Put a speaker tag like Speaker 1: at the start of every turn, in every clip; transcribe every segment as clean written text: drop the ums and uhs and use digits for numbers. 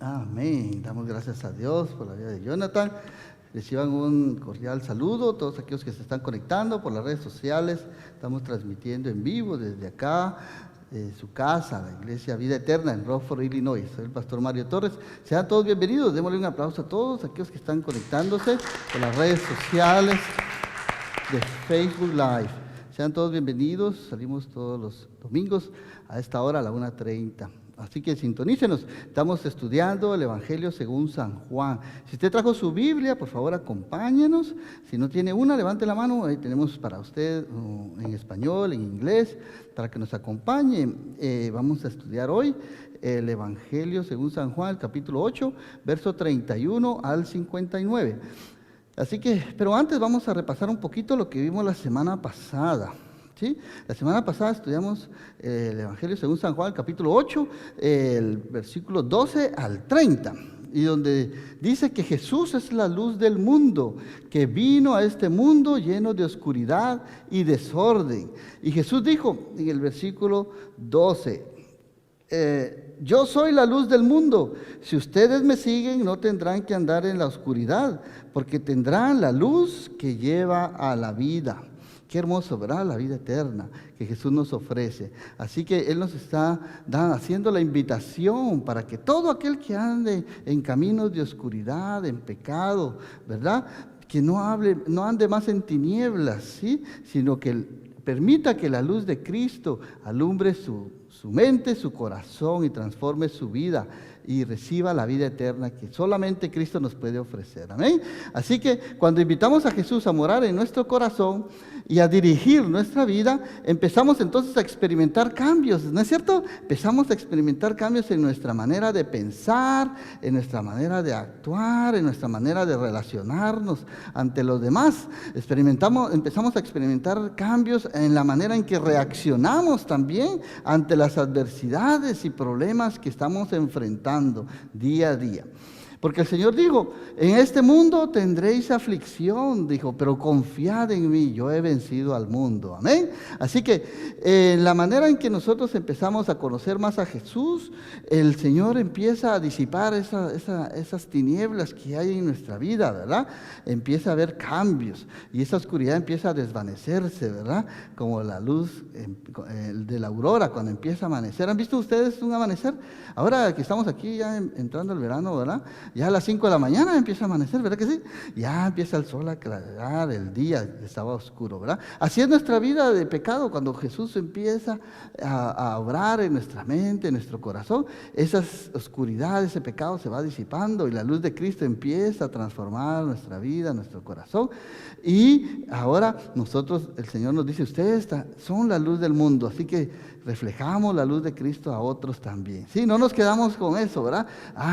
Speaker 1: Amén. Damos gracias a Dios por la vida de Jonathan. Reciban un cordial saludo a todos aquellos que se están conectando por las redes sociales. Estamos transmitiendo en vivo desde acá, de su casa, la Iglesia Vida Eterna en Rockford, Illinois. Soy el pastor Mario Torres. Sean todos bienvenidos. Démosle un aplauso a todos aquellos que están conectándose por las redes sociales de Facebook Live. Sean todos bienvenidos. Salimos todos los domingos a esta hora, a la 1:30. Así que sintonícenos. Estamos estudiando el Evangelio según San Juan. Si usted trajo su Biblia, por favor acompáñenos. Si no tiene una, levante la mano. Ahí tenemos para usted en español, en inglés, para que nos acompañe. Vamos a estudiar hoy el Evangelio según San Juan, el capítulo 8, verso 31 al 59. Así que, pero antes vamos a repasar un poquito lo que vimos la semana pasada. ¿Sí? La semana pasada estudiamos el Evangelio según San Juan, el capítulo 8, el versículo 12 al 30, y donde dice que Jesús es la luz del mundo, que vino a este mundo lleno de oscuridad y desorden. Y Jesús dijo en el versículo 12, yo soy la luz del mundo. Si ustedes me siguen, no tendrán que andar en la oscuridad, porque tendrán la luz que lleva a la vida. Qué hermoso, ¿verdad? La vida eterna que Jesús nos ofrece. Así que Él nos está haciendo la invitación para que todo aquel que ande en caminos de oscuridad, en pecado, ¿verdad? Que no ande más en tinieblas, ¿sí? Sino que permita que la luz de Cristo alumbre su mente, su corazón y transforme su vida y reciba la vida eterna que solamente Cristo nos puede ofrecer. Amén. Así que cuando invitamos a Jesús a morar en nuestro corazón y a dirigir nuestra vida, empezamos entonces a experimentar cambios, ¿no es cierto? Empezamos a experimentar cambios en nuestra manera de pensar, en nuestra manera de actuar, en nuestra manera de relacionarnos ante los demás. Empezamos a experimentar cambios en la manera en que reaccionamos también ante las adversidades y problemas que estamos enfrentando día a día. Porque el Señor dijo, en este mundo tendréis aflicción, dijo, pero confiad en mí, yo he vencido al mundo. Amén. Así que la manera en que nosotros empezamos a conocer más a Jesús, el Señor empieza a disipar esas tinieblas que hay en nuestra vida, ¿verdad? Empieza a haber cambios y esa oscuridad empieza a desvanecerse, ¿verdad? Como la luz de la aurora cuando empieza a amanecer. ¿Han visto ustedes un amanecer? Ahora que estamos aquí ya entrando el verano, ¿verdad? Ya a las 5 de la mañana empieza a amanecer, ¿verdad que sí? Ya empieza el sol a aclarar, el día estaba oscuro, ¿verdad? Así es nuestra vida de pecado, cuando Jesús empieza a obrar en nuestra mente, en nuestro corazón, esa oscuridad, ese pecado se va disipando y la luz de Cristo empieza a transformar nuestra vida, nuestro corazón. Y ahora nosotros, el Señor nos dice, ustedes son la luz del mundo, así que reflejamos la luz de Cristo a otros también. Sí, no nos quedamos con eso, ¿verdad?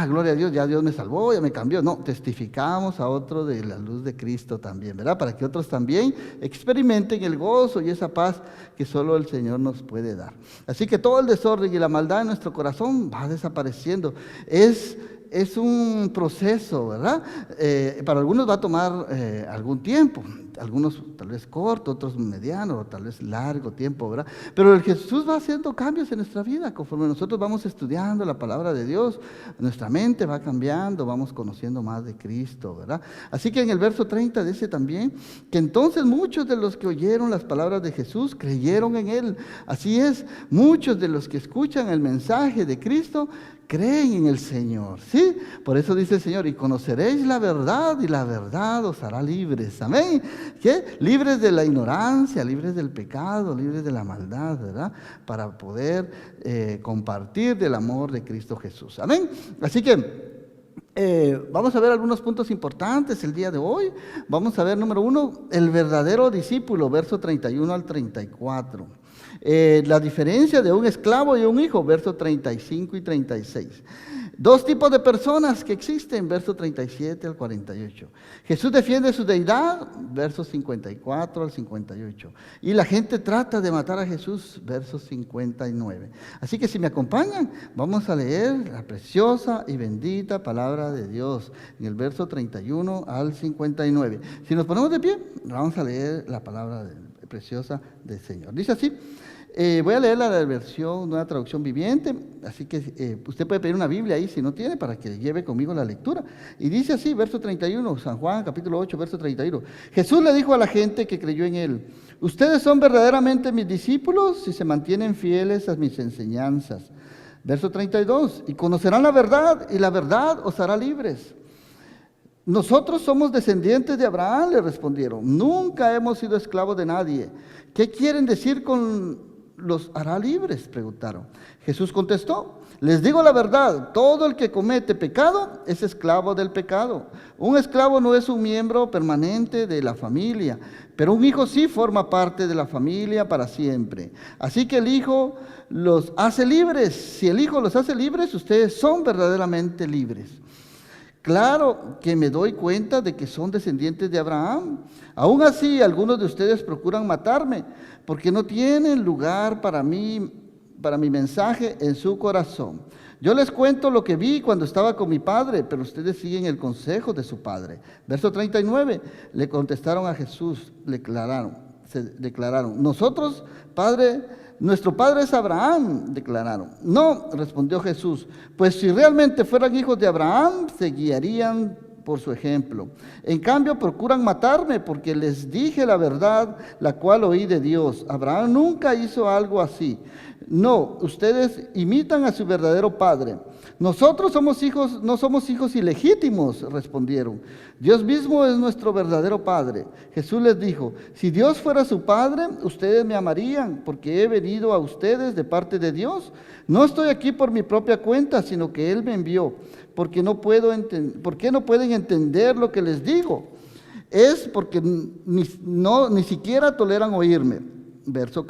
Speaker 1: Gloria a Dios, ya Dios me salvó, ya me cambió. No, testificamos a otros de la luz de Cristo también, ¿verdad? Para que otros también experimenten el gozo y esa paz que solo el Señor nos puede dar. Así que todo el desorden y la maldad en nuestro corazón va desapareciendo. Es un proceso, ¿verdad? Para algunos va a tomar algún tiempo, algunos tal vez corto, otros mediano, o tal vez largo tiempo, ¿verdad? Pero Jesús va haciendo cambios en nuestra vida, conforme nosotros vamos estudiando la palabra de Dios, nuestra mente va cambiando, vamos conociendo más de Cristo, ¿verdad? Así que en el verso 30 dice también que entonces muchos de los que oyeron las palabras de Jesús creyeron en Él. Así es, muchos de los que escuchan el mensaje de Cristo creen en el Señor, ¿sí? Por eso dice el Señor, y conoceréis la verdad, y la verdad os hará libres. Amén. ¿Qué? Libres de la ignorancia, libres del pecado, libres de la maldad, ¿verdad? Para poder compartir del amor de Cristo Jesús. Amén. Así que vamos a ver algunos puntos importantes el día de hoy. Vamos a ver, número 1, el verdadero discípulo, verso 31 al 34. La diferencia de un esclavo y un hijo, verso 35 y 36. Dos tipos de personas que existen, verso 37 al 48. Jesús defiende su deidad, versos 54 al 58. Y la gente trata de matar a Jesús, versos 59. Así que si me acompañan, vamos a leer la preciosa y bendita palabra de Dios, en el verso 31 al 59. Si nos ponemos de pie, vamos a leer la palabra preciosa del Señor. Dice así, Voy a leer la versión, Nueva Traducción Viviente, así que usted puede pedir una Biblia ahí si no tiene, para que lleve conmigo la lectura. Y dice así, verso 31, San Juan, capítulo 8, verso 31. Jesús le dijo a la gente que creyó en él: ustedes son verdaderamente mis discípulos si se mantienen fieles a mis enseñanzas. Verso 32, y conocerán la verdad, y la verdad os hará libres. Nosotros somos descendientes de Abraham, le respondieron. Nunca hemos sido esclavos de nadie. ¿Qué quieren decir con los hará libres?, preguntaron. Jesús contestó: les digo la verdad, todo el que comete pecado es esclavo del pecado. Un esclavo no es un miembro permanente de la familia, pero un hijo sí forma parte de la familia para siempre. Así que el Hijo los hace libres. Si el Hijo los hace libres, ustedes son verdaderamente libres. Claro que me doy cuenta de que son descendientes de Abraham. Aún así, algunos de ustedes procuran matarme, porque no tienen lugar para mi mensaje en su corazón. Yo les cuento lo que vi cuando estaba con mi padre, pero ustedes siguen el consejo de su padre. Verso 39, le contestaron a Jesús, se declararon: nuestro padre es Abraham, declararon. No, respondió Jesús, pues si realmente fueran hijos de Abraham, se guiarían por su ejemplo. En cambio, procuran matarme porque les dije la verdad, la cual oí de Dios. Abraham nunca hizo algo así. No, ustedes imitan a su verdadero padre. Nosotros no somos hijos ilegítimos, respondieron. Dios mismo es nuestro verdadero padre. Jesús les dijo: si Dios fuera su padre, ustedes me amarían, porque he venido a ustedes de parte de Dios. No estoy aquí por mi propia cuenta, sino que Él me envió. ¿Por qué no pueden entender lo que les digo? Es porque ni siquiera toleran oírme. Verso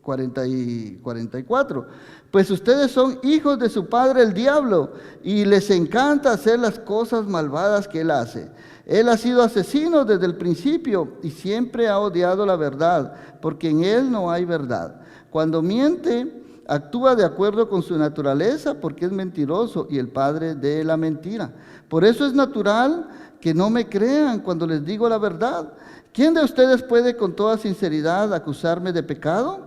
Speaker 1: 40 y 44. Pues ustedes son hijos de su padre el diablo, y les encanta hacer las cosas malvadas que él hace. Él ha sido asesino desde el principio y siempre ha odiado la verdad, porque en él no hay verdad. Cuando miente, actúa de acuerdo con su naturaleza, porque es mentiroso y el padre de la mentira. Por eso es natural que no me crean cuando les digo la verdad. ¿Quién de ustedes puede con toda sinceridad acusarme de pecado?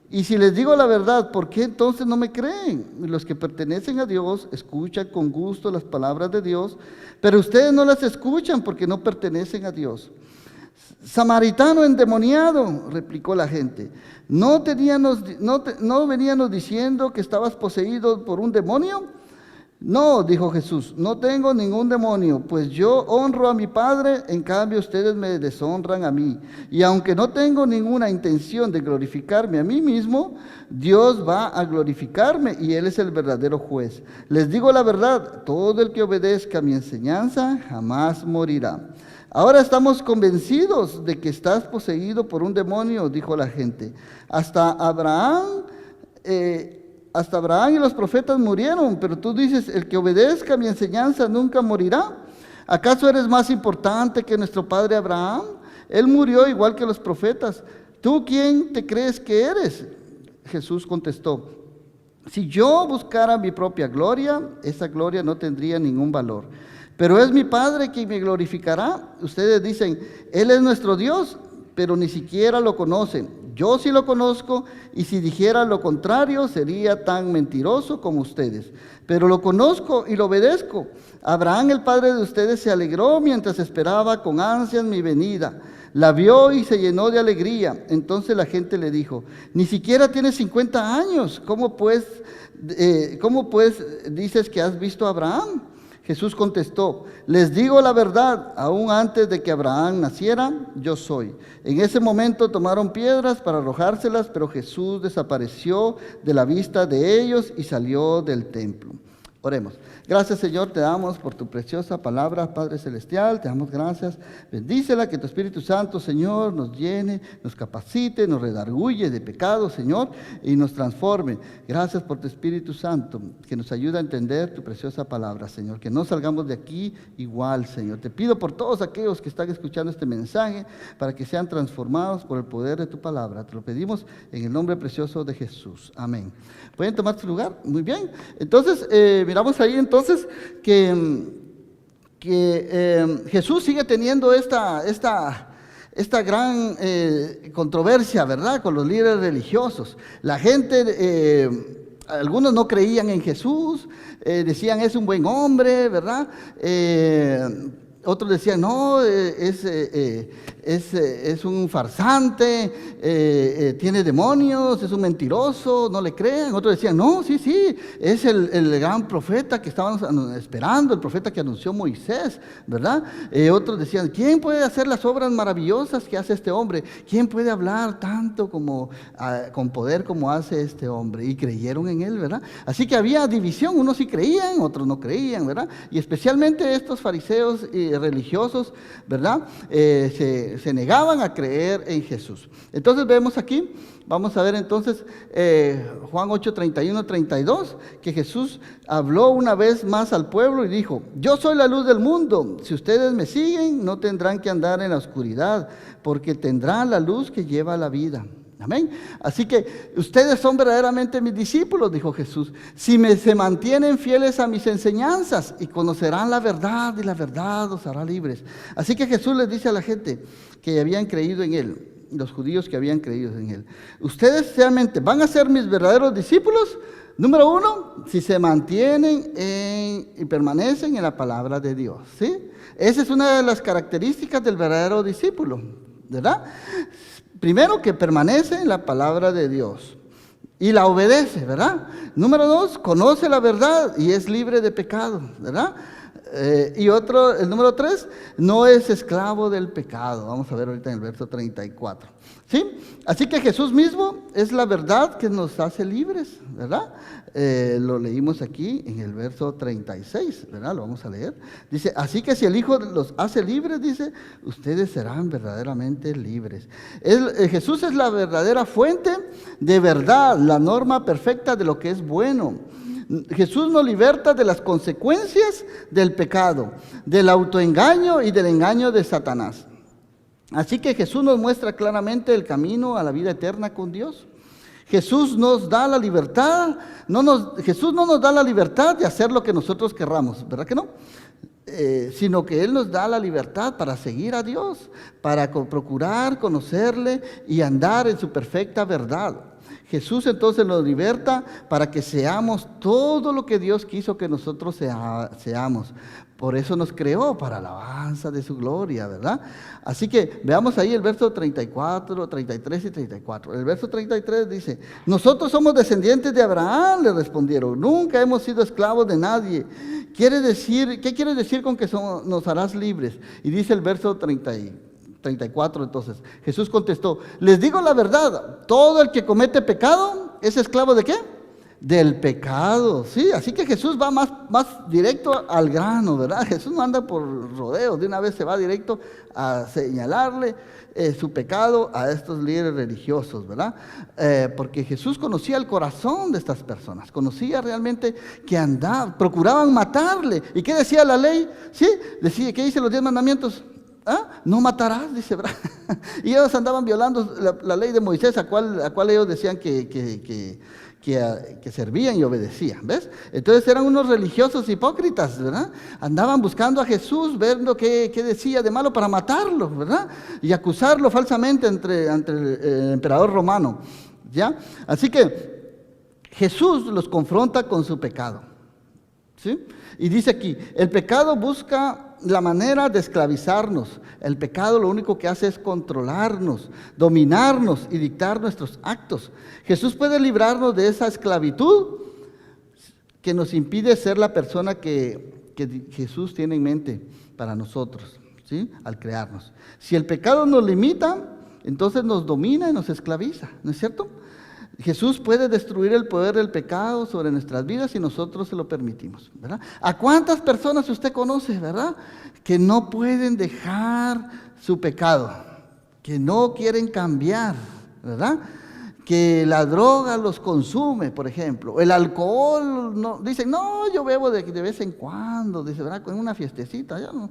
Speaker 1: Y si les digo la verdad, ¿por qué entonces no me creen? Los que pertenecen a Dios escuchan con gusto las palabras de Dios, pero ustedes no las escuchan porque no pertenecen a Dios. Samaritano endemoniado, replicó la gente, ¿no veníamos diciendo que estabas poseído por un demonio? No, dijo Jesús, no tengo ningún demonio, pues yo honro a mi Padre, en cambio ustedes me deshonran a mí. Y aunque no tengo ninguna intención de glorificarme a mí mismo, Dios va a glorificarme y Él es el verdadero juez. Les digo la verdad, todo el que obedezca a mi enseñanza jamás morirá. Ahora estamos convencidos de que estás poseído por un demonio, dijo la gente. Hasta Abraham y los profetas murieron, pero tú dices: el que obedezca a mi enseñanza nunca morirá. ¿Acaso eres más importante que nuestro padre Abraham? Él murió igual que los profetas. ¿Tú quién te crees que eres? Jesús contestó: si yo buscara mi propia gloria, esa gloria no tendría ningún valor. Pero es mi Padre quien me glorificará. Ustedes dicen: Él es nuestro Dios, pero ni siquiera lo conocen. Yo sí lo conozco, y si dijera lo contrario, sería tan mentiroso como ustedes. Pero lo conozco y lo obedezco. Abraham, el padre de ustedes, se alegró mientras esperaba con ansias mi venida. La vio y se llenó de alegría. Entonces la gente le dijo: ni siquiera tienes 50 años. ¿Cómo pues dices que has visto a Abraham? Jesús contestó: les digo la verdad, aún antes de que Abraham naciera, yo soy. En ese momento tomaron piedras para arrojárselas, pero Jesús desapareció de la vista de ellos y salió del templo. Oremos. Gracias, Señor, te damos por tu preciosa palabra, Padre Celestial, te damos gracias. Bendícela, que tu Espíritu Santo, Señor, nos llene, nos capacite, nos redarguye de pecado, Señor, y nos transforme. Gracias por tu Espíritu Santo, que nos ayuda a entender tu preciosa palabra, Señor, que no salgamos de aquí igual, Señor. Te pido por todos aquellos que están escuchando este mensaje, para que sean transformados por el poder de tu palabra. Te lo pedimos en el nombre precioso de Jesús. Amén. ¿Pueden tomar su lugar? Muy bien. Entonces, miramos ahí entonces que Jesús sigue teniendo esta esta gran controversia, ¿verdad?, con los líderes religiosos. La gente, algunos no creían en Jesús, decían es un buen hombre, ¿verdad? Otros decían, no, es un farsante, tiene demonios, es un mentiroso, no le crean. Otros decían, no, sí, es el gran profeta que estábamos esperando, el profeta que anunció Moisés, ¿verdad? Otros decían, ¿quién puede hacer las obras maravillosas que hace este hombre? ¿Quién puede hablar tanto con poder como hace este hombre? Y creyeron en él, ¿verdad? Así que había división, unos sí creían, otros no creían, ¿verdad? Y especialmente estos fariseos religiosos, ¿verdad? Se negaban a creer en Jesús. Entonces vemos aquí, vamos a ver entonces Juan 8, 31, 32, que Jesús habló una vez más al pueblo y dijo, yo soy la luz del mundo, si ustedes me siguen no tendrán que andar en la oscuridad, porque tendrán la luz que lleva a la vida. Amén. Así que ustedes son verdaderamente mis discípulos, dijo Jesús, si se mantienen fieles a mis enseñanzas y conocerán la verdad y la verdad os hará libres. Así que Jesús les dice a la gente que habían creído en él, los judíos que habían creído en él, ustedes realmente van a ser mis verdaderos discípulos. Número uno, si se mantienen y permanecen en la palabra de Dios, ¿sí? Esa es una de las características del verdadero discípulo, ¿verdad? Primero, que permanece en la palabra de Dios y la obedece, ¿verdad? Número dos, conoce la verdad y es libre de pecado, ¿verdad? El número tres, no es esclavo del pecado. Vamos a ver ahorita en el verso 34. ¿Sí? Así que Jesús mismo es la verdad que nos hace libres, ¿verdad? Lo leímos aquí en el verso 36, ¿verdad? Lo vamos a leer. Dice, así que si el Hijo los hace libres, dice, ustedes serán verdaderamente libres. Jesús es la verdadera fuente de verdad, la norma perfecta de lo que es bueno. Jesús nos liberta de las consecuencias del pecado, del autoengaño y del engaño de Satanás. Así que Jesús nos muestra claramente el camino a la vida eterna con Dios. Jesús nos da la libertad, Jesús no nos da la libertad de hacer lo que nosotros querramos, ¿verdad que no? Sino que Él nos da la libertad para seguir a Dios, para procurar conocerle y andar en su perfecta verdad. Jesús entonces nos liberta para que seamos todo lo que Dios quiso que nosotros seamos. Por eso nos creó, para alabanza de su gloria, ¿verdad? Así que veamos ahí el verso 34, 33 y 34. El verso 33 dice, nosotros somos descendientes de Abraham, le respondieron, nunca hemos sido esclavos de nadie. ¿Qué quiere decir con que nos harás libres? Y dice el verso 34 entonces, Jesús contestó, les digo la verdad, todo el que comete pecado es esclavo ¿de qué? Del pecado, sí, así que Jesús va más directo al grano, ¿verdad? Jesús no anda por rodeos, de una vez se va directo a señalarle su pecado a estos líderes religiosos, ¿verdad? Porque Jesús conocía el corazón de estas personas, conocía realmente que procuraban matarle. ¿Y qué decía la ley? Sí, decía, ¿qué dicen los 10 mandamientos? ¿Ah? No matarás, dice, ¿verdad? Y ellos andaban violando la ley de Moisés, a cual ellos decían que servían y obedecían, ¿ves? Entonces eran unos religiosos hipócritas, ¿verdad? Andaban buscando a Jesús, viendo qué decía de malo para matarlo, ¿verdad? Y acusarlo falsamente ante el emperador romano, ¿ya? Así que Jesús los confronta con su pecado, ¿sí? Y dice aquí, el pecado busca la manera de esclavizarnos. El pecado lo único que hace es controlarnos, dominarnos y dictar nuestros actos. Jesús puede librarnos de esa esclavitud que nos impide ser la persona que Jesús tiene en mente para nosotros, ¿sí? Al crearnos. Si el pecado nos limita, entonces nos domina y nos esclaviza, ¿no es cierto? Jesús puede destruir el poder del pecado sobre nuestras vidas si nosotros se lo permitimos, ¿verdad? ¿A cuántas personas usted conoce, verdad? Que no pueden dejar su pecado, que no quieren cambiar, ¿verdad? Que la droga los consume, por ejemplo. El alcohol, no, dicen, no, yo bebo de vez en cuando, dice, ¿verdad? Con una fiestecita, ya no.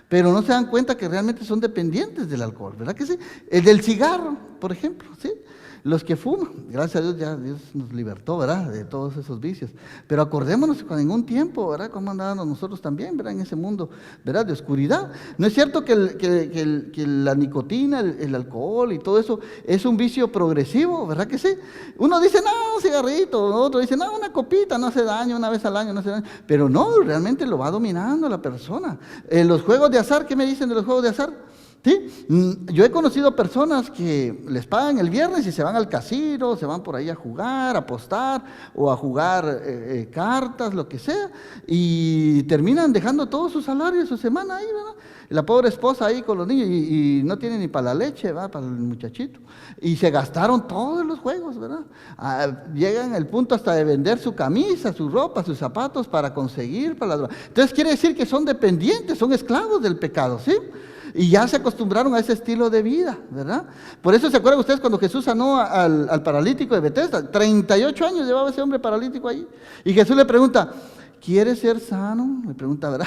Speaker 1: Pero no se dan cuenta que realmente son dependientes del alcohol, ¿verdad que sí? El del cigarro, por ejemplo, ¿sí? Los que fuman, gracias a Dios ya Dios nos libertó, ¿verdad? De todos esos vicios. Pero acordémonos que en un tiempo, ¿verdad? Cómo andábamos nosotros también, ¿verdad? En ese mundo, ¿verdad? De oscuridad. No es cierto que la nicotina, el alcohol y todo eso es un vicio progresivo, ¿verdad que sí? Uno dice, no, un cigarrito, otro dice, no, una copita, no hace daño, una vez al año, no hace daño. Pero no, realmente lo va dominando la persona. Los juegos de azar, ¿qué me dicen de los juegos de azar? ¿Sí? Yo he conocido personas que les pagan el viernes y se van al casino, se van por ahí a jugar, a apostar o a jugar cartas, lo que sea, y terminan dejando todo su salario, su semana ahí, ¿verdad? La pobre esposa ahí con los niños y no tiene ni para la leche, ¿verdad? Para el muchachito. Y se gastaron todos los juegos, ¿verdad? Llegan al punto hasta de vender su camisa, su ropa, sus zapatos para conseguir para la droga. Entonces quiere decir que son dependientes, son esclavos del pecado, ¿sí? Y ya se acostumbraron a ese estilo de vida, ¿verdad? Por eso se acuerdan ustedes cuando Jesús sanó al paralítico de Betesda, 38 años llevaba ese hombre paralítico ahí. Y Jesús le pregunta, ¿quieres ser sano? Le pregunta, ¿verdad?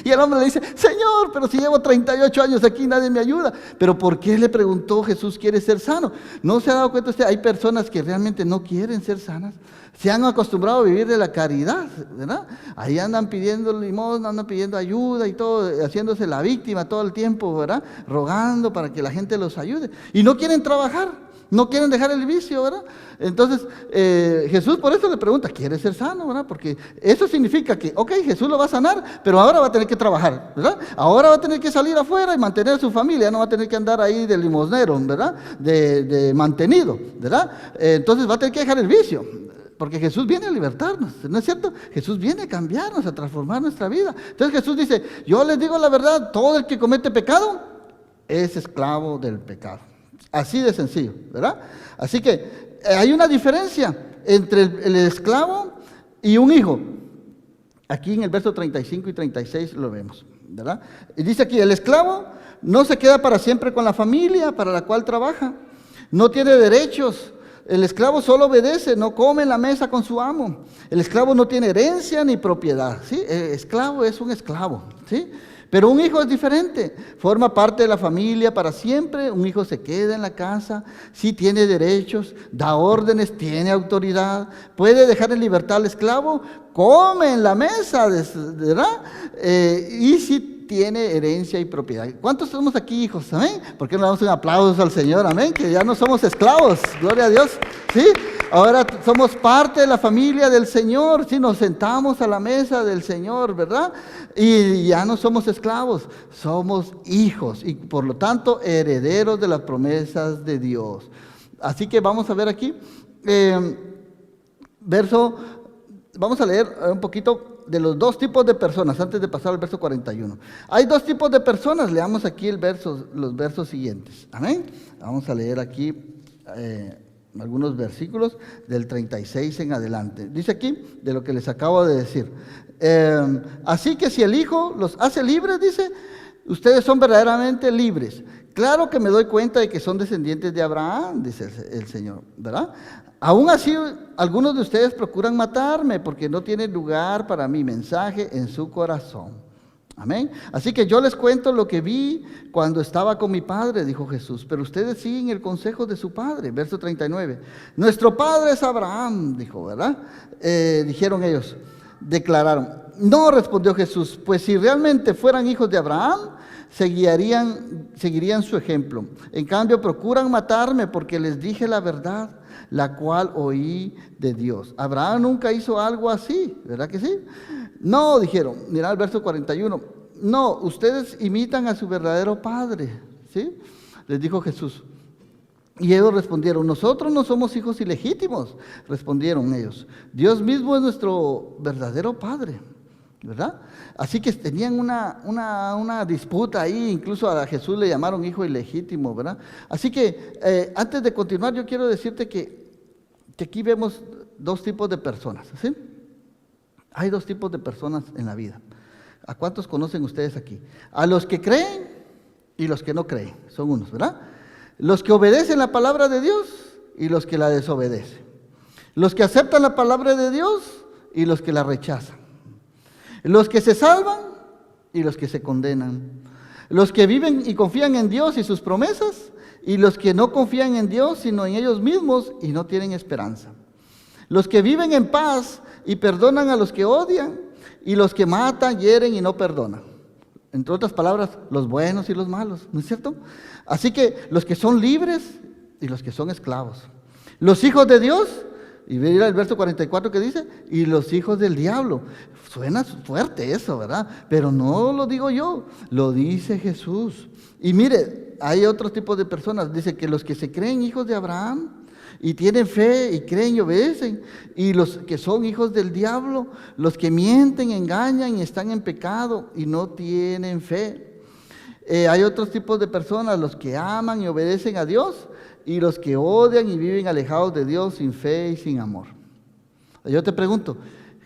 Speaker 1: Y el hombre le dice, Señor, pero si llevo 38 años aquí nadie me ayuda. Pero ¿por qué le preguntó Jesús, ¿quieres ser sano? ¿No se ha dado cuenta usted? Hay personas que realmente no quieren ser sanas. Se han acostumbrado a vivir de la caridad, ¿verdad? Ahí andan pidiendo limosna, andan pidiendo ayuda y todo, haciéndose la víctima todo el tiempo, ¿verdad? Rogando para que la gente los ayude. Y no quieren trabajar, no quieren dejar el vicio, ¿verdad? Entonces, Jesús por eso le pregunta, ¿quieres ser sano, verdad? Porque eso significa que, ok, Jesús lo va a sanar, pero ahora va a tener que trabajar, ¿verdad? Ahora va a tener que salir afuera y mantener a su familia, no va a tener que andar ahí de limosnero, ¿verdad? De mantenido, ¿verdad? Entonces va a tener que dejar el vicio. Porque Jesús viene a libertarnos, ¿no es cierto? Jesús viene a cambiarnos, a transformar nuestra vida. Entonces Jesús dice, yo les digo la verdad, todo el que comete pecado es esclavo del pecado. Así de sencillo, ¿verdad? Así que hay una diferencia entre el esclavo y un hijo. Aquí en el verso 35 y 36 lo vemos, ¿verdad? Y dice aquí, el esclavo no se queda para siempre con la familia para la cual trabaja, no tiene derechos. El esclavo solo obedece, no come en la mesa con su amo. El esclavo no tiene herencia ni propiedad, ¿sí? El esclavo es un esclavo, ¿sí? Pero un hijo es diferente, forma parte de la familia para siempre. Un hijo se queda en la casa, sí tiene derechos, da órdenes, tiene autoridad, puede dejar en libertad al esclavo, come en la mesa, ¿verdad? Y sí tiene herencia y propiedad. ¿Cuántos somos aquí hijos? Amén. ¿Por qué no damos un aplauso al Señor? Amén. Que ya no somos esclavos. Gloria a Dios. ¿Sí? Ahora somos parte de la familia del Señor. ¿Sí? Nos sentamos a la mesa del Señor, ¿verdad? Y ya no somos esclavos. Somos hijos y por lo tanto herederos de las promesas de Dios. Así que vamos a ver aquí. Vamos a leer un poquito de los dos tipos de personas, antes de pasar al verso 41. Hay dos tipos de personas, leamos aquí los versos siguientes. Amén. Vamos a leer aquí algunos versículos del 36 en adelante. Dice aquí, de lo que les acabo de decir. Así que si el Hijo los hace libres, dice, ustedes son verdaderamente libres. Claro que me doy cuenta de que son descendientes de Abraham, dice el Señor, ¿verdad? Aún así, algunos de ustedes procuran matarme porque no tienen lugar para mi mensaje en su corazón. Amén. Así que yo les cuento lo que vi cuando estaba con mi padre, dijo Jesús, pero ustedes siguen el consejo de su padre. Verso 39. Nuestro padre es Abraham, dijo, ¿verdad? Dijeron ellos, declararon. No, respondió Jesús, pues si realmente fueran hijos de Abraham, seguirían su ejemplo. En cambio, procuran matarme porque les dije la verdad, la cual oí de Dios. Abraham nunca hizo algo así, ¿verdad que sí? No, dijeron, mira el verso 41, no, ustedes imitan a su verdadero padre, ¿sí? Les dijo Jesús. Y ellos respondieron, nosotros no somos hijos ilegítimos, respondieron ellos. Dios mismo es nuestro verdadero padre, ¿verdad? Así que tenían una disputa ahí, incluso a Jesús le llamaron hijo ilegítimo, ¿verdad? Así que antes de continuar yo quiero decirte que aquí vemos dos tipos de personas, ¿sí? Hay dos tipos de personas en la vida. ¿A cuántos conocen ustedes aquí? A los que creen y los que no creen, son unos, ¿verdad? Los que obedecen la palabra de Dios y los que la desobedecen. Los que aceptan la palabra de Dios y los que la rechazan. Los que se salvan y los que se condenan. Los que viven y confían en Dios y sus promesas y los que no confían en Dios, sino en ellos mismos y no tienen esperanza. Los que viven en paz y perdonan a los que odian, y los que matan, hieren y no perdonan. Entre otras palabras, los buenos y los malos, ¿no es cierto? Así que los que son libres y los que son esclavos. Los hijos de Dios, y mira el verso 44 que dice, y los hijos del diablo. Suena fuerte eso, ¿verdad? Pero no lo digo yo, lo dice Jesús. Y mire, hay otros tipos de personas. Dice que los que se creen hijos de Abraham y tienen fe y creen y obedecen, y los que son hijos del diablo, los que mienten, engañan y están en pecado y no tienen fe. Hay otros tipos de personas, los que aman y obedecen a Dios, y los que odian y viven alejados de Dios sin fe y sin amor. Yo te pregunto,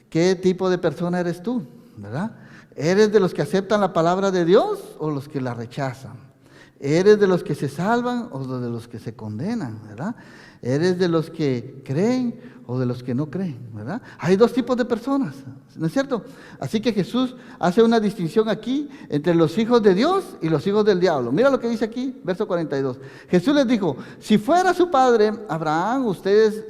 Speaker 1: ¿qué tipo de persona eres tú? ¿Verdad? ¿Eres de los que aceptan la palabra de Dios o los que la rechazan? ¿Eres de los que se salvan o de los que se condenan? ¿Verdad? ¿Eres de los que creen o de los que no creen? ¿Verdad? Hay dos tipos de personas, ¿no es cierto? Así que Jesús hace una distinción aquí entre los hijos de Dios y los hijos del diablo. Mira lo que dice aquí, verso 42. Jesús les dijo, si fuera su padre Abraham, ustedes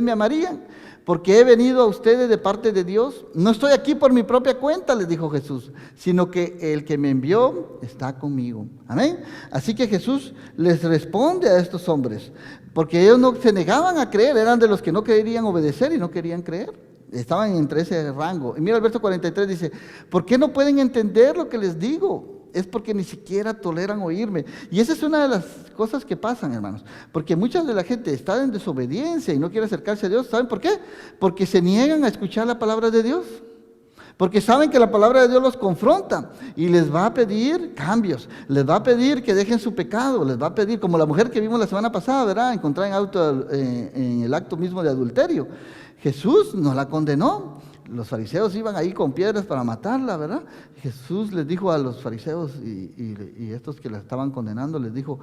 Speaker 1: me amarían, porque he venido a ustedes de parte de Dios. No estoy aquí por mi propia cuenta, les dijo Jesús, sino que el que me envió está conmigo. Amén. Así que Jesús les responde a estos hombres, porque ellos no se negaban a creer, eran de los que no querían obedecer y no querían creer. Estaban entre ese rango. Y mira el verso 43, dice, ¿por qué no pueden entender lo que les digo? Es porque ni siquiera toleran oírme. Y esa es una de las cosas que pasan, hermanos. Porque mucha de la gente está en desobediencia y no quiere acercarse a Dios. ¿Saben por qué? Porque se niegan a escuchar la palabra de Dios. Porque saben que la palabra de Dios los confronta y les va a pedir cambios. Les va a pedir que dejen su pecado. Les va a pedir, como la mujer que vimos la semana pasada, ¿verdad? Encontrada en el acto mismo de adulterio. Jesús no la condenó. Los fariseos iban ahí con piedras para matarla, ¿verdad? Jesús les dijo a los fariseos y estos que la estaban condenando, les dijo,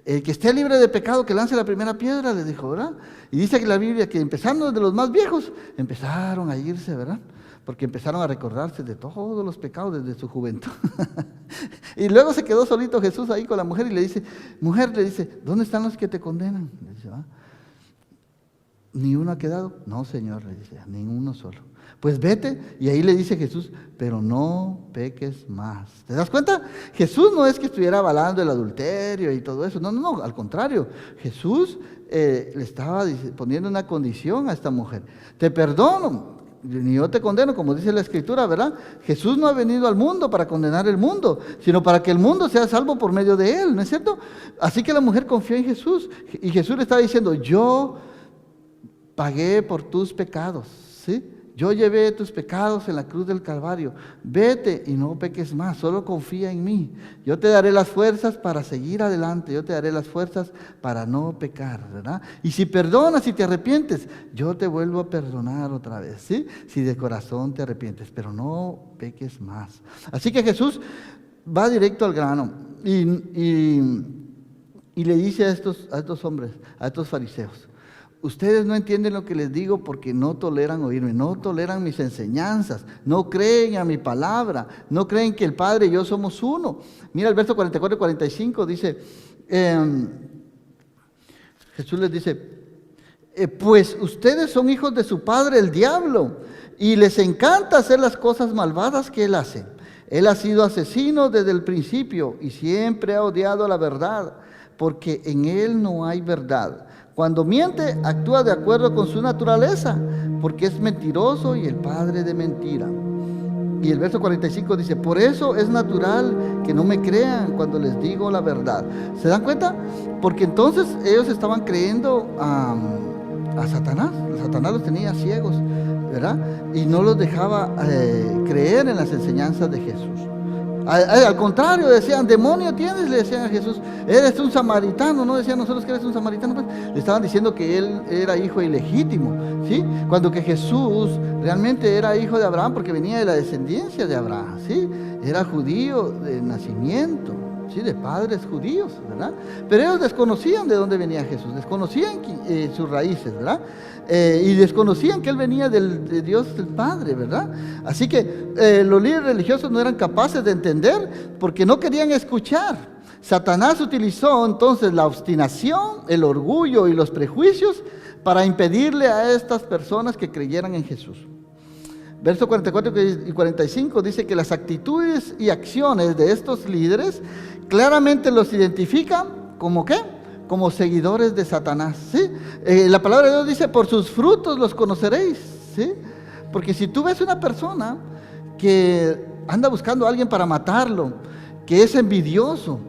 Speaker 1: el que esté libre de pecado que lance la primera piedra, les dijo, ¿verdad? Y dice que la Biblia que empezando desde los más viejos, empezaron a irse, ¿verdad? Porque empezaron a recordarse de todos los pecados desde su juventud. Y luego se quedó solito Jesús ahí con la mujer y le dice, mujer, le dice, ¿dónde están los que te condenan? Le dice, ¿ni uno ha quedado? No, Señor, le dice, ni uno solo. Pues vete, y ahí le dice Jesús, pero no peques más. ¿Te das cuenta? Jesús no es que estuviera avalando el adulterio y todo eso, no, al contrario, Jesús le estaba poniendo una condición a esta mujer. Te perdono, ni yo te condeno, como dice la Escritura, ¿verdad? Jesús no ha venido al mundo para condenar el mundo, sino para que el mundo sea salvo por medio de él, ¿no es cierto? Así que la mujer confió en Jesús, y Jesús le estaba diciendo, yo pagué por tus pecados, ¿sí? Yo llevé tus pecados en la cruz del Calvario. Vete y no peques más, solo confía en mí. Yo te daré las fuerzas para seguir adelante, yo te daré las fuerzas para no pecar, ¿verdad? Y si perdonas y te arrepientes, yo te vuelvo a perdonar otra vez, ¿sí? Si de corazón te arrepientes, pero no peques más. Así que Jesús va directo al grano y le dice a estos hombres, a estos fariseos, ustedes no entienden lo que les digo porque no toleran oírme, no toleran mis enseñanzas, no creen a mi palabra, no creen que el Padre y yo somos uno. Mira el verso 44 y 45, dice, Jesús les dice, pues ustedes son hijos de su padre el diablo y les encanta hacer las cosas malvadas que él hace. Él ha sido asesino desde el principio y siempre ha odiado la verdad porque en él no hay verdad. Cuando miente, actúa de acuerdo con su naturaleza, porque es mentiroso y el padre de mentira. Y el verso 45 dice, por eso es natural que no me crean cuando les digo la verdad. ¿Se dan cuenta? Porque entonces ellos estaban creyendo a Satanás. Satanás los tenía ciegos, ¿verdad? Y no los dejaba creer en las enseñanzas de Jesús. Al contrario, decían, demonio tienes, le decían a Jesús, eres un samaritano, no decían nosotros que eres un samaritano, pues, le estaban diciendo que él era hijo ilegítimo, ¿sí? Cuando que Jesús realmente era hijo de Abraham porque venía de la descendencia de Abraham, ¿sí? Era judío de nacimiento, ¿sí? De padres judíos, ¿verdad? Pero ellos desconocían de dónde venía Jesús, desconocían sus raíces, ¿verdad? Y desconocían que él venía de Dios el Padre, ¿verdad? Así que los líderes religiosos no eran capaces de entender porque no querían escuchar. Satanás utilizó entonces la obstinación, el orgullo y los prejuicios para impedirle a estas personas que creyeran en Jesús. Verso 44 y 45 dice que las actitudes y acciones de estos líderes claramente los identifican como ¿qué? Como seguidores de Satanás, ¿sí? La palabra de Dios dice, por sus frutos los conoceréis, ¿sí? Porque si tú ves una persona que anda buscando a alguien para matarlo, que es envidioso,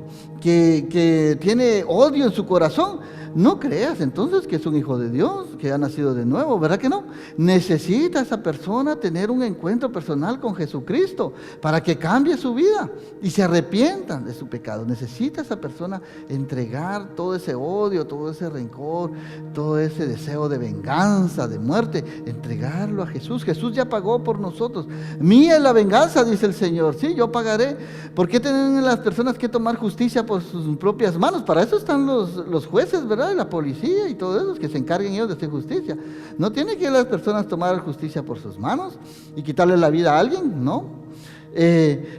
Speaker 1: que tiene odio en su corazón, no creas entonces que es un hijo de Dios, que ha nacido de nuevo, ¿verdad que no? Necesita esa persona tener un encuentro personal con Jesucristo para que cambie su vida y se arrepienta de su pecado. Necesita esa persona entregar todo ese odio, todo ese rencor, todo ese deseo de venganza, de muerte, entregarlo a Jesús. Jesús ya pagó por nosotros. Mía es la venganza, dice el Señor. Sí, yo pagaré. ¿Por qué tienen las personas que tomar justicia por sus propias manos? Para eso están los jueces, ¿verdad? Y la policía y todo eso, que se encarguen ellos de hacer justicia. No tienen que las personas tomar justicia por sus manos y quitarle la vida a alguien, ¿no?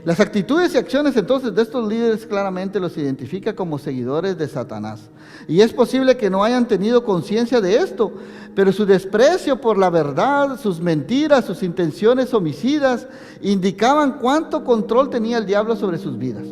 Speaker 1: Las actitudes y acciones entonces de estos líderes claramente los identifica como seguidores de Satanás. Y es posible que no hayan tenido conciencia de esto, pero su desprecio por la verdad, sus mentiras, sus intenciones homicidas, indicaban cuánto control tenía el diablo sobre sus vidas.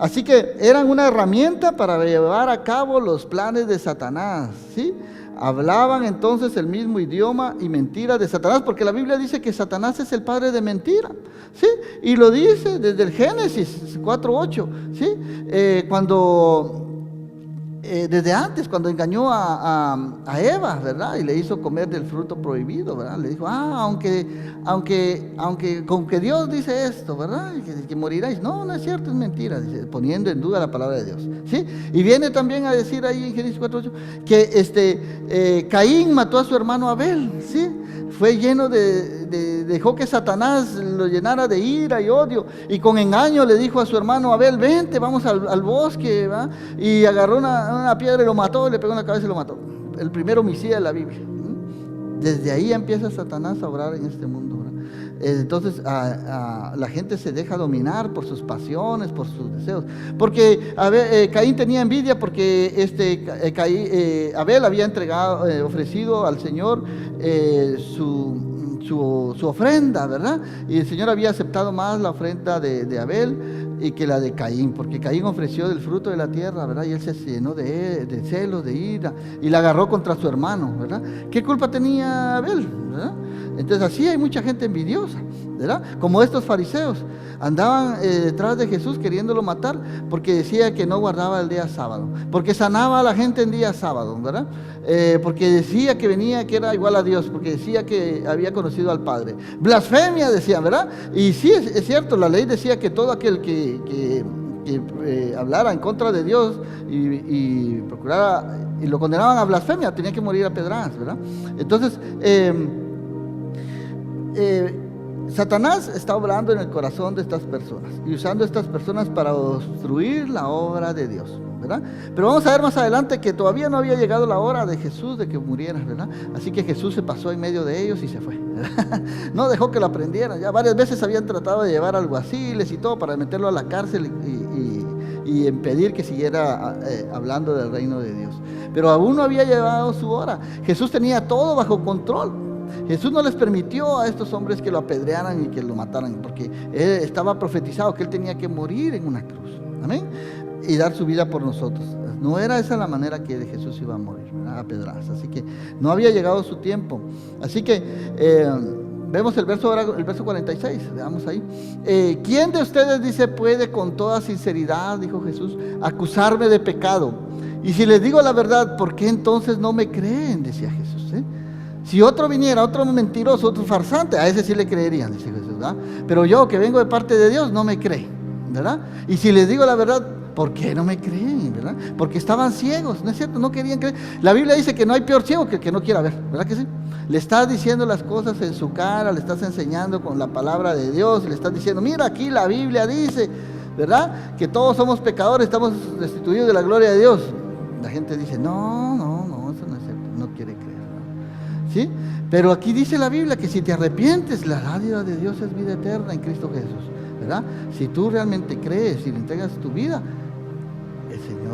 Speaker 1: Así que eran una herramienta para llevar a cabo los planes de Satanás, ¿sí? Hablaban entonces el mismo idioma y mentira de Satanás, porque la Biblia dice que Satanás es el padre de mentira, ¿sí? Y lo dice desde el Génesis 4:8, ¿sí? Desde antes, cuando engañó a Eva, ¿verdad? Y le hizo comer del fruto prohibido, ¿verdad? Le dijo, aunque con que Dios dice esto, ¿verdad? Que moriráis. No, no es cierto, es mentira, dice, poniendo en duda la palabra de Dios, ¿sí? Y viene también a decir ahí en Génesis 4:8 que Caín mató a su hermano Abel, ¿sí? Fue lleno dejó que Satanás lo llenara de ira y odio, y con engaño le dijo a su hermano Abel, vente, vamos al bosque, ¿va? Y agarró una piedra y lo mató, le pegó en la cabeza y lo mató. El primer homicida de la Biblia. Desde ahí empieza Satanás a obrar en este mundo, ¿verdad? Entonces la gente se deja dominar por sus pasiones, por sus deseos. Porque Caín tenía envidia porque Abel había ofrecido al Señor su ofrenda, ¿verdad? Y el Señor había aceptado más la ofrenda de Abel y que la de Caín, porque Caín ofreció del fruto de la tierra, ¿verdad? Y él se llenó de celos, de ira, y la agarró contra su hermano, ¿verdad? ¿Qué culpa tenía Abel, ¿verdad? Entonces así hay mucha gente envidiosa, ¿verdad? Como estos fariseos, andaban detrás de Jesús queriéndolo matar porque decía que no guardaba el día sábado, porque sanaba a la gente en día sábado, ¿verdad? Porque decía que venía, que era igual a Dios, porque decía que había conocido al Padre. Blasfemia decían, ¿verdad? Y sí, es cierto, la ley decía que todo aquel que hablara en contra de Dios y procurara, y lo condenaban a blasfemia, tenía que morir a pedradas, ¿verdad? Entonces, Satanás está obrando en el corazón de estas personas y usando a estas personas para obstruir la obra de Dios, ¿verdad? Pero vamos a ver más adelante que todavía no había llegado la hora de Jesús de que muriera, ¿verdad? Así que Jesús se pasó en medio de ellos y se fue, ¿verdad? No dejó que lo aprendieran. Ya varias veces habían tratado de llevar alguaciles y todo para meterlo a la cárcel y impedir que siguiera hablando del reino de Dios. Pero aún no había llegado su hora. Jesús tenía todo bajo control. Jesús no les permitió a estos hombres que lo apedrearan y que lo mataran, porque él estaba profetizado que él tenía que morir en una cruz, amén, y dar su vida por nosotros. No era esa la manera que Jesús iba a morir, ¿verdad? A pedradas. Así que no había llegado su tiempo. Así que vemos el verso 46, veamos ahí. ¿Quién de ustedes, dice, puede con toda sinceridad, dijo Jesús, acusarme de pecado? Y si les digo la verdad, ¿por qué entonces no me creen? Decía Jesús, ¿eh? Si otro viniera, otro mentiroso, otro farsante, a ese sí le creerían, dice Jesús, ¿verdad? Pero yo que vengo de parte de Dios no me creen, ¿verdad? Y si les digo la verdad, ¿por qué no me creen, verdad? Porque estaban ciegos, ¿no es cierto? No querían creer. La Biblia dice que no hay peor ciego que el que no quiera ver, ¿verdad que sí? Le estás diciendo las cosas en su cara, le estás enseñando con la palabra de Dios, le estás diciendo, mira aquí la Biblia dice, ¿verdad? Que todos somos pecadores, estamos destituidos de la gloria de Dios. La gente dice, no, eso no es cierto, no quiere creer, ¿verdad? ¿Sí? Pero aquí dice la Biblia que si te arrepientes, la dádiva de Dios es vida eterna en Cristo Jesús, ¿verdad? Si tú realmente crees y le entregas tu vida,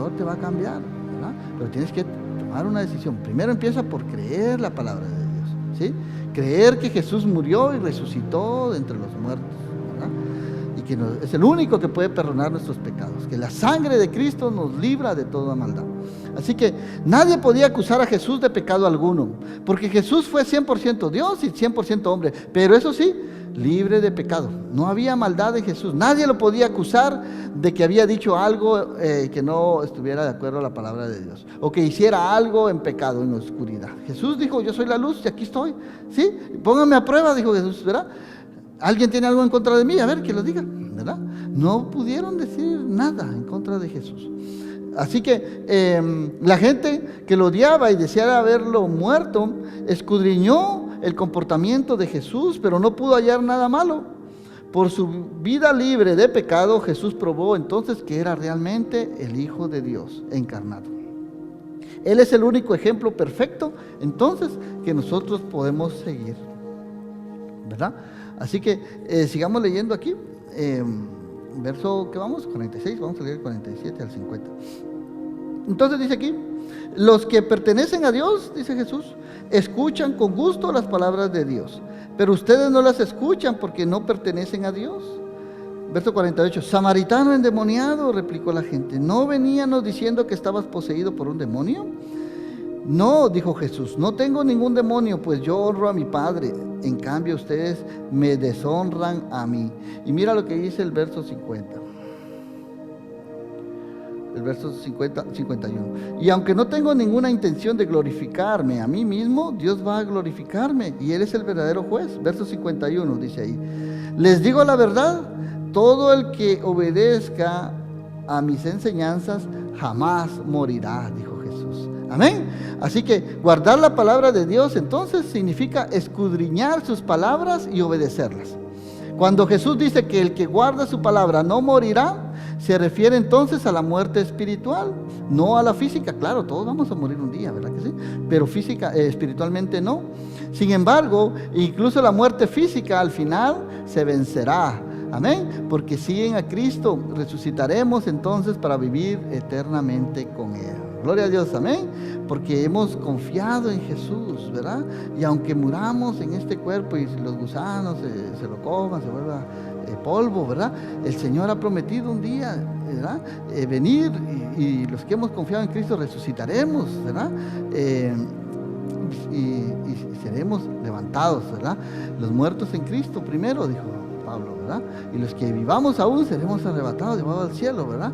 Speaker 1: Señor te va a cambiar, ¿verdad? Pero tienes que tomar una decisión. Primero empieza por creer la palabra de Dios, ¿sí? Creer que Jesús murió y resucitó de entre los muertos, ¿verdad? Y que es el único que puede perdonar nuestros pecados, que la sangre de Cristo nos libra de toda maldad. Así que nadie podía acusar a Jesús de pecado alguno, porque Jesús fue 100% Dios y 100% hombre, pero eso sí, libre de pecado. No había maldad en Jesús. Nadie lo podía acusar de que había dicho algo que no estuviera de acuerdo a la palabra de Dios, o que hiciera algo en pecado, en oscuridad. Jesús dijo, yo soy la luz y aquí estoy, ¿sí? Pónganme a prueba, dijo Jesús, ¿verdad? ¿Alguien tiene algo en contra de mí? A ver, que lo diga, ¿verdad? No pudieron decir nada en contra de Jesús. Así que la gente que lo odiaba y deseara haberlo muerto, escudriñó el comportamiento de Jesús, pero no pudo hallar nada malo. Por su vida libre de pecado, Jesús probó entonces que era realmente el Hijo de Dios encarnado. Él es el único ejemplo perfecto, entonces, que nosotros podemos seguir, ¿verdad? Así que sigamos leyendo aquí. Verso que vamos, 46, vamos a leer 47 al 50. Entonces dice aquí, los que pertenecen a Dios, dice Jesús, escuchan con gusto las palabras de Dios, pero ustedes no las escuchan porque no pertenecen a Dios. Verso 48, samaritano endemoniado, replicó la gente, ¿no veníamos diciendo que estabas poseído por un demonio? No, dijo Jesús, no tengo ningún demonio, pues yo honro a mi Padre. En cambio ustedes me deshonran a mí. Y mira lo que dice el verso 50. El verso 51. Y aunque no tengo ninguna intención de glorificarme a mí mismo, Dios va a glorificarme y Él es el verdadero juez. Verso 51 dice ahí. Les digo la verdad, todo el que obedezca a mis enseñanzas jamás morirá, dijo Jesús. Amén. Así que guardar la palabra de Dios entonces significa escudriñar sus palabras y obedecerlas. Cuando Jesús dice que el que guarda su palabra no morirá, se refiere entonces a la muerte espiritual, no a la física. Claro, todos vamos a morir un día, ¿verdad que sí? Pero espiritualmente no. Sin embargo, incluso la muerte física al final se vencerá. Amén. Porque siguen a Cristo, resucitaremos entonces para vivir eternamente con Él. Gloria a Dios, amén. Porque hemos confiado en Jesús, ¿verdad? Y aunque muramos en este cuerpo y los gusanos se lo coman, se vuelva polvo, ¿verdad? El Señor ha prometido un día, ¿verdad? Venir y los que hemos confiado en Cristo resucitaremos, ¿verdad? Y seremos levantados, ¿verdad? Los muertos en Cristo primero, dijo Pablo, ¿verdad? Y los que vivamos aún seremos arrebatados, llevados al cielo, ¿verdad?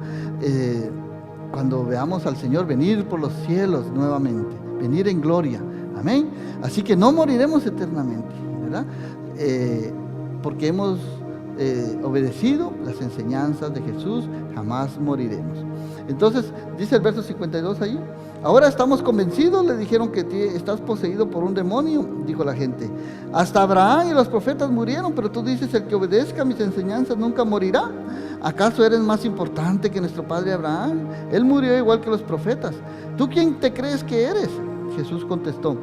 Speaker 1: Cuando veamos al Señor venir por los cielos nuevamente, venir en gloria, amén. Así que no moriremos eternamente, ¿verdad? Porque hemos obedecido las enseñanzas de Jesús, jamás moriremos. Entonces, dice el verso 52 ahí, ahora estamos convencidos, le dijeron que estás poseído por un demonio, dijo la gente. Hasta Abraham y los profetas murieron, pero tú dices, el que obedezca mis enseñanzas nunca morirá. ¿Acaso eres más importante que nuestro padre Abraham? Él murió igual que los profetas. ¿Tú quién te crees que eres? Jesús contestó,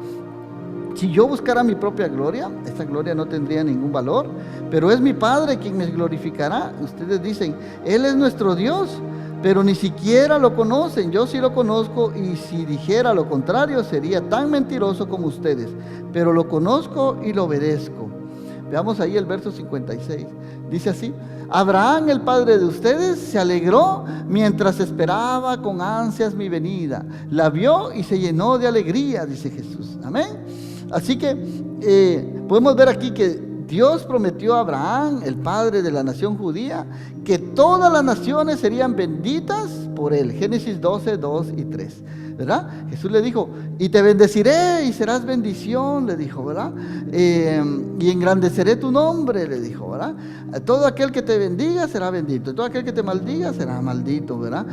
Speaker 1: si yo buscara mi propia gloria, esta gloria no tendría ningún valor, pero es mi Padre quien me glorificará. Ustedes dicen, Él es nuestro Dios, pero ni siquiera lo conocen. Yo sí lo conozco, y si dijera lo contrario sería tan mentiroso como ustedes, pero lo conozco y lo obedezco. Veamos ahí el verso 56. Dice así, Abraham, el padre de ustedes, se alegró mientras esperaba con ansias mi venida. La vio y se llenó de alegría, dice Jesús. Amén. Así que podemos ver aquí que Dios prometió a Abraham, el padre de la nación judía, que todas las naciones serían benditas por él. Génesis 12, 2 y 3. ¿Verdad? Jesús le dijo, y te bendeciré y serás bendición, le dijo, ¿verdad? Y engrandeceré tu nombre, le dijo, ¿verdad? Todo aquel que te bendiga será bendito, y todo aquel que te maldiga será maldito, ¿verdad?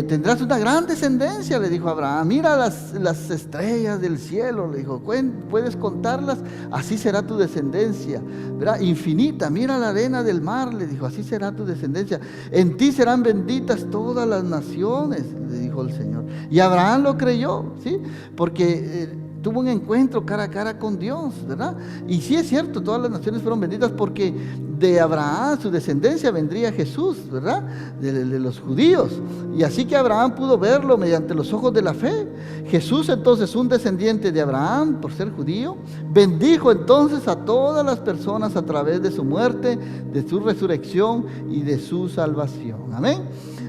Speaker 1: Tendrás una gran descendencia, le dijo Abraham. Mira las estrellas del cielo, le dijo, puedes contarlas, así será tu descendencia, ¿verdad? Infinita, mira la arena del mar, le dijo, así será tu descendencia. En ti serán benditas todas las naciones, le dijo el Señor. Y Abraham lo creyó, ¿sí? Porque tuvo un encuentro cara a cara con Dios, ¿verdad? Y sí es cierto, todas las naciones fueron benditas porque de Abraham, su descendencia, vendría Jesús, ¿verdad? De los judíos. Y así que Abraham pudo verlo mediante los ojos de la fe. Jesús, entonces, un descendiente de Abraham, por ser judío, bendijo entonces a todas las personas a través de su muerte, de su resurrección y de su salvación. Amén.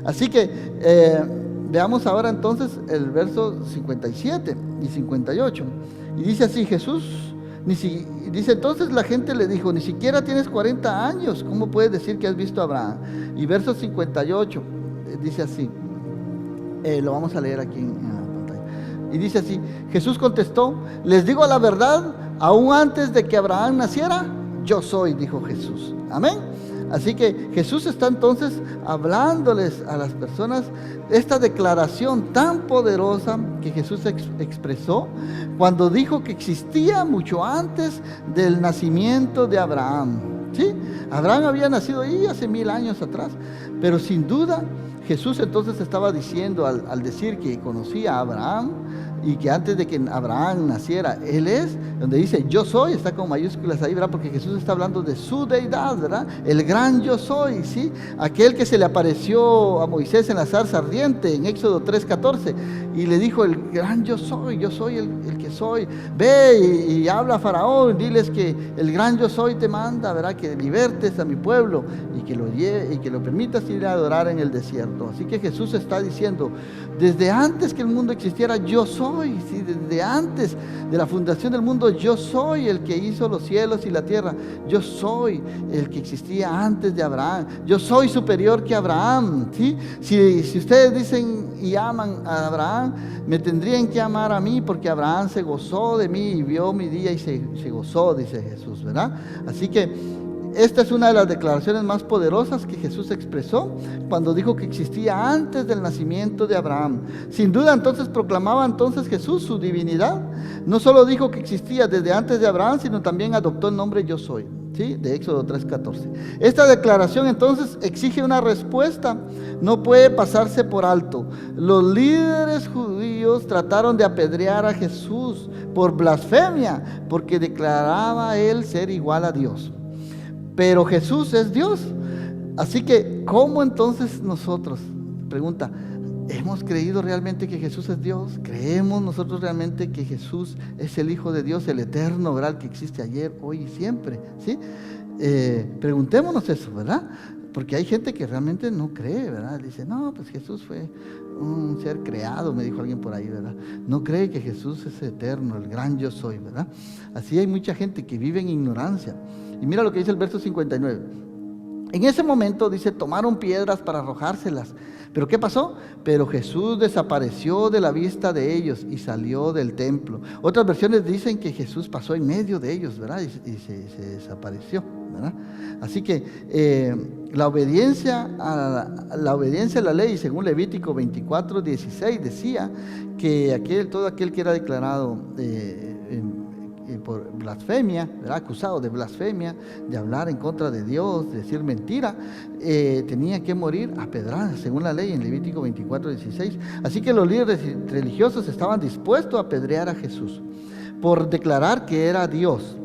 Speaker 1: Así que veamos ahora entonces el verso 57 y 58. Y dice así: dice entonces la gente le dijo, ni siquiera tienes 40 años, ¿cómo puedes decir que has visto a Abraham? Y verso 58 dice así, lo vamos a leer aquí en la pantalla. Y dice así: Jesús contestó, les digo la verdad, aún antes de que Abraham naciera, yo soy, dijo Jesús. Amén. Así que Jesús está entonces hablándoles a las personas esta declaración tan poderosa que Jesús expresó cuando dijo que existía mucho antes del nacimiento de Abraham. ¿Sí? Abraham había nacido ahí hace 1000 años atrás, pero sin duda Jesús entonces estaba diciendo al decir que conocía a Abraham y que antes de que Abraham naciera, Él es, donde dice yo soy, está con mayúsculas ahí, ¿verdad? Porque Jesús está hablando de su deidad, ¿verdad? El gran yo soy, ¿sí? Aquel que se le apareció a Moisés en la zarza ardiente en Éxodo 3:14 y le dijo, el gran yo soy el que soy. Ve y habla a Faraón, diles que el gran yo soy te manda, ¿verdad? Que libertes a mi pueblo y que lo permitas ir a adorar en el desierto. Así que Jesús está diciendo, desde antes que el mundo existiera, yo soy. ¿Sí? Desde antes de la fundación del mundo, yo soy el que hizo los cielos y la tierra. Yo soy el que existía antes de Abraham. Yo soy superior que Abraham. ¿Sí? Si ustedes dicen y aman a Abraham, me tendrían que amar a mí, porque Abraham se gozó de mí y vio mi día y se gozó, dice Jesús, ¿verdad? Así que esta es una de las declaraciones más poderosas que Jesús expresó cuando dijo que existía antes del nacimiento de Abraham. Sin duda entonces proclamaba entonces Jesús su divinidad. No solo dijo que existía desde antes de Abraham, sino también adoptó el nombre yo soy, ¿sí? De Éxodo 3:14. Esta declaración entonces exige una respuesta, no puede pasarse por alto. Los líderes judíos trataron de apedrear a Jesús por blasfemia, porque declaraba él ser igual a Dios. Pero Jesús es Dios. Así que, ¿cómo entonces nosotros? Pregunta, ¿hemos creído realmente que Jesús es Dios? ¿Creemos nosotros realmente que Jesús es el Hijo de Dios, el eterno, ¿verdad? El que existe ayer, hoy y siempre, ¿sí? Preguntémonos eso, ¿verdad? Porque hay gente que realmente no cree, ¿verdad? Dice, no, pues Jesús fue un ser creado, me dijo alguien por ahí, ¿verdad? No cree que Jesús es eterno, el gran yo soy, ¿verdad? Así hay mucha gente que vive en ignorancia. Y mira lo que dice el verso 59. En ese momento, dice, tomaron piedras para arrojárselas. ¿Pero qué pasó? Pero Jesús desapareció de la vista de ellos y salió del templo. Otras versiones dicen que Jesús pasó en medio de ellos, ¿verdad? Y se desapareció, ¿verdad? Así que la obediencia a la ley, según Levítico 24:16, decía que todo aquel que era declarado por blasfemia, ¿verdad? Acusado de blasfemia, de hablar en contra de Dios, de decir mentira, tenía que morir a pedradas, según la ley en Levítico 24:16. Así que los líderes religiosos estaban dispuestos a apedrear a Jesús por declarar que era Dios.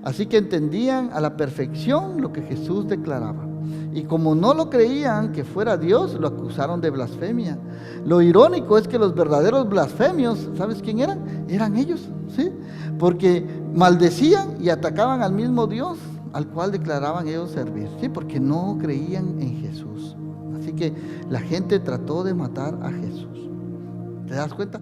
Speaker 1: Así que entendían a la perfección lo que Jesús declaraba. Y como no lo creían que fuera Dios, lo acusaron de blasfemia. Lo irónico es que los verdaderos blasfemios, ¿sabes quién eran? Eran ellos, ¿sí? Porque maldecían y atacaban al mismo Dios al cual declaraban ellos servir, ¿sí? Porque no creían en Jesús. Así que la gente trató de matar a Jesús. ¿Te das cuenta?